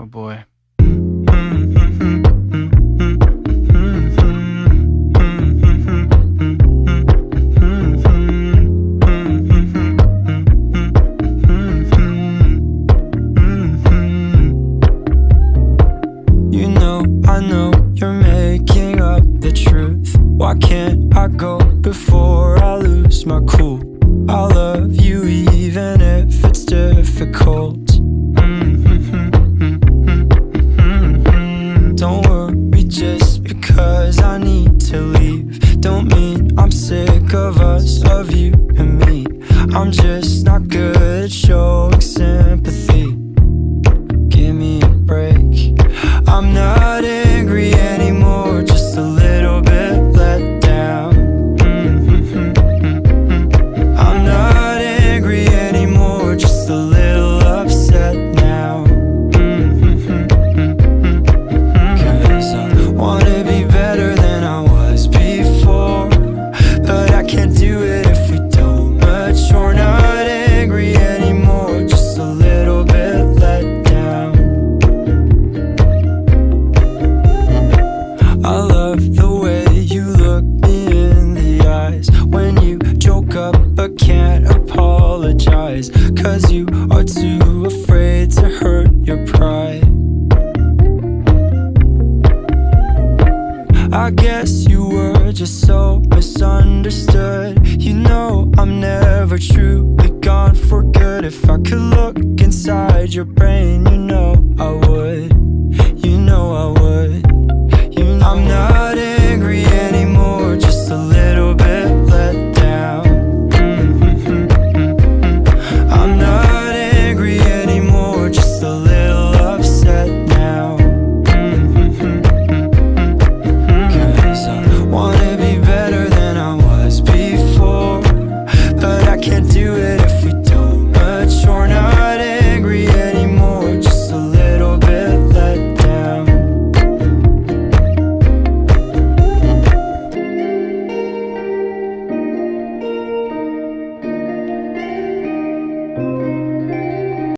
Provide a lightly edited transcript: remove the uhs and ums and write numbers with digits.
Oh boy. You know, I know you're making up the truth. Why can't I go before I lose my cool? I love you even if it's difficult. Don't worry just because I need to leave. Don't mean I'm sick of us, of you and me. I'm just not good at showing sympathy. Give me a break. I'm not angry anymore, just a little bit let down. I'm not angry anymore, just a little upset now. 'Cause I wanna be better than I was before, but I can't do it if we don't mature. Not angry anymore, just a little bit let down. I love the way you look me in the eyes when you joke up but can't apologize, 'cause you are too afraid to hurt your pride. I guess you were just so misunderstood. You know I'm never truly gone for good. If I could look inside your brain, you know I would. You know I